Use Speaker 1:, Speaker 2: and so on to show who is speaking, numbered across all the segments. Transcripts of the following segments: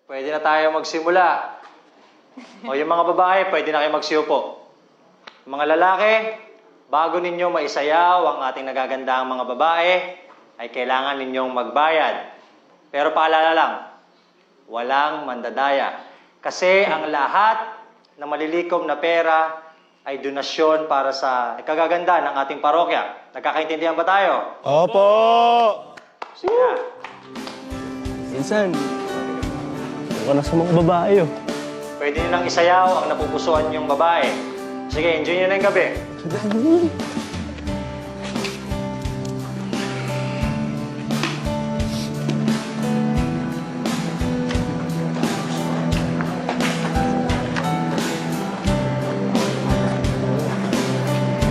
Speaker 1: Pwede na tayo magsimula. O yung mga babae, pwede na kayo magsiupo. Mga lalaki, bago ninyo maisayaw ang ating nagagandahang mga babae, ay kailangan ninyong magbayad. Pero paalala lang, walang mandadaya. Kasi ang lahat ng malilikom na pera ay donasyon para sa ikagaganda ng ating parokya. Nagkakaintindihan ba tayo?
Speaker 2: Opo!
Speaker 1: Sige na.
Speaker 2: Insan, huwag ka na sa mga babae, oh.
Speaker 1: Pwede nyo nang isayaw ang napupusuan yung babae. Sige, enjoy nyo na yung gabi.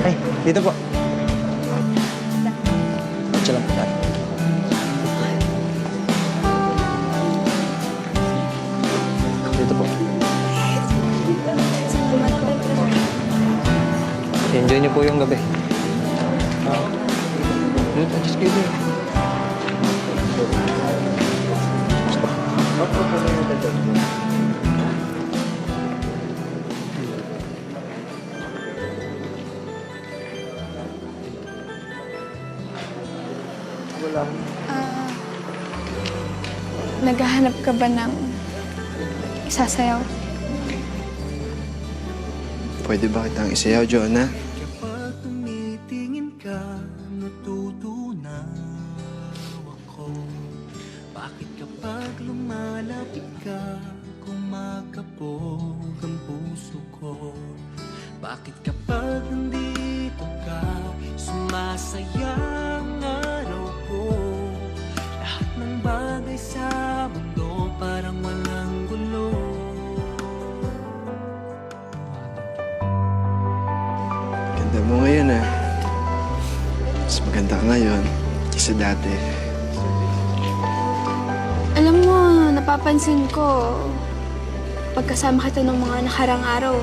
Speaker 2: Ay, dito po. Diyan lang po tayo. Dito po. Enjoy niyo po yung gabi. Just kidding.
Speaker 3: Naghahanap ka ba ng isasayaw?
Speaker 4: Pwede ba kitang isayaw, Jonah?
Speaker 5: Kapag tumitingin ka, natutunaw ako. Bakit kapag lumalapit ka, kumakabog ang puso ko? Bakit kapag nandito ka, sumasaya ang araw ko? Lahat ng bagay sa mundo parang walang gulo.
Speaker 4: Ganda mo ngayon, ah. Mas maganda ka ngayon kaysa dati.
Speaker 3: Alam mo, napapansin ko, pagkasama kita ng mga nakarang araw,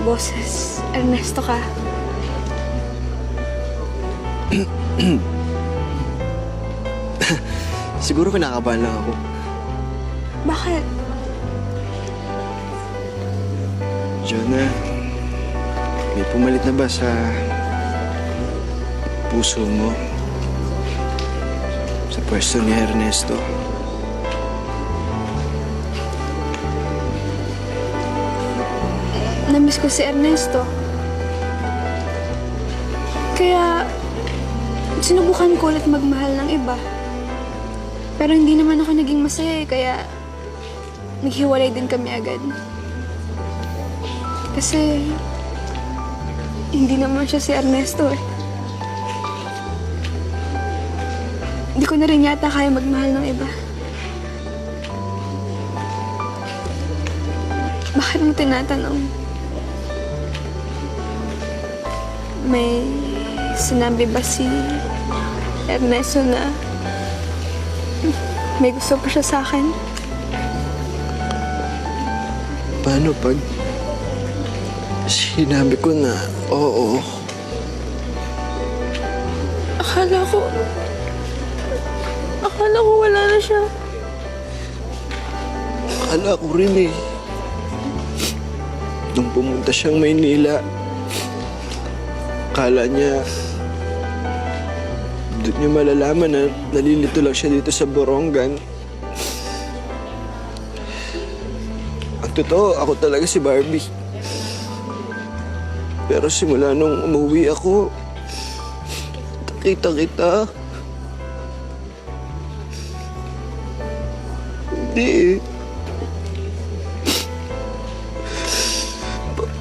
Speaker 3: boses, Ernesto ka.
Speaker 4: Siguro kinakabahan lang ako.
Speaker 3: Bakit?
Speaker 4: Jonah, may pumalit na ba sa puso mo? Sa pwesto ni Ernesto?
Speaker 3: Namiss ko si Ernesto. Kaya, sinubukan ko ulit magmahal ng iba. Pero hindi naman ako naging masaya eh, kaya naghiwalay din kami agad. Kasi, hindi naman siya si Ernesto eh. Hindi ko na rin yata kaya magmahal ng iba. Bakit mo tinatanong? May sinabi ba si Ernesto na may gusto pa siya sa akin?
Speaker 4: Paano pag sinabi ko na oo?
Speaker 3: Akala ko wala na siya.
Speaker 4: Akala ko rin eh. Nung pumunta siyang Maynila, akala niya doon niya malalaman na nalilito lang siya dito sa Borongan. Ang totoo, ako talaga si Barbie. Pero simula nung umuwi ako, nakita kita. Hindi eh.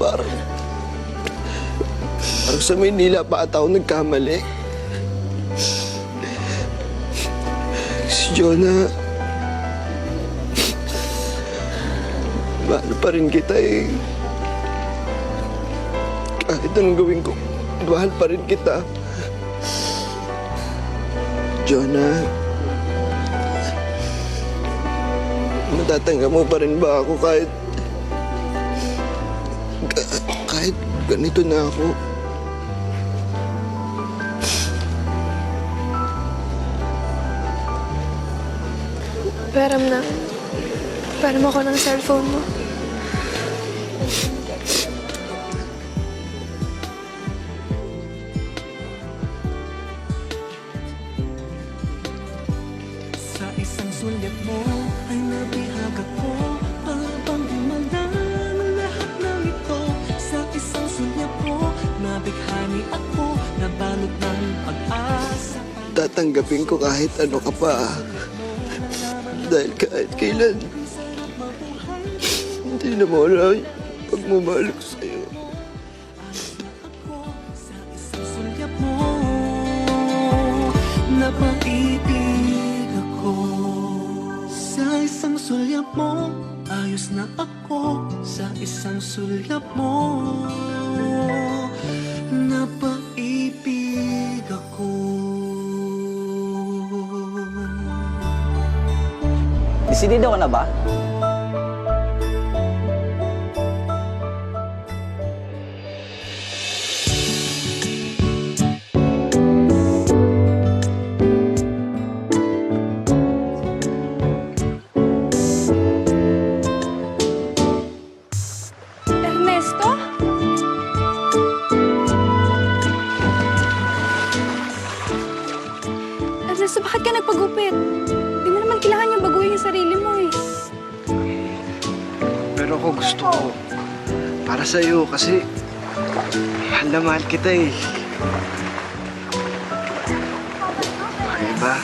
Speaker 4: Parang sa Maynila pa ata ako nagkamali. Si Jonah, mahal pa rin kita eh. Kahit anong gawin ko, mahal pa rin kita. Jonah, matatanggap mo pa rin ba ako kahit ganito na ako?
Speaker 3: Pero na, Para mo ako ng cellphone mo.
Speaker 5: Sa isang sulyap mo ay nabihag ako. Habang gumanda ang lahat ng ito. Sa isang sulyap mo, nabighani ako. Nabalot ng pag-asa.
Speaker 4: Tatanggapin ko kahit ano ka pa. Dahil kahit kailan, hindi na mawala yung pagmamahal ko sa'yo.
Speaker 5: Sa isang sulyap mo, napaibig ako. Sa isang sulyap mo, ayos na ako. Sa isang sulyap mo, napaibig ako.
Speaker 2: Desidido ka na ba?
Speaker 3: Ernesto? Ernesto, bakit ka nagpagupit? Di mo naman kailangan yung baguhin yung sarili mo eh.
Speaker 4: Pero ako gusto ko para sa'yo kasi mahal na mahal kita eh. Okay ba?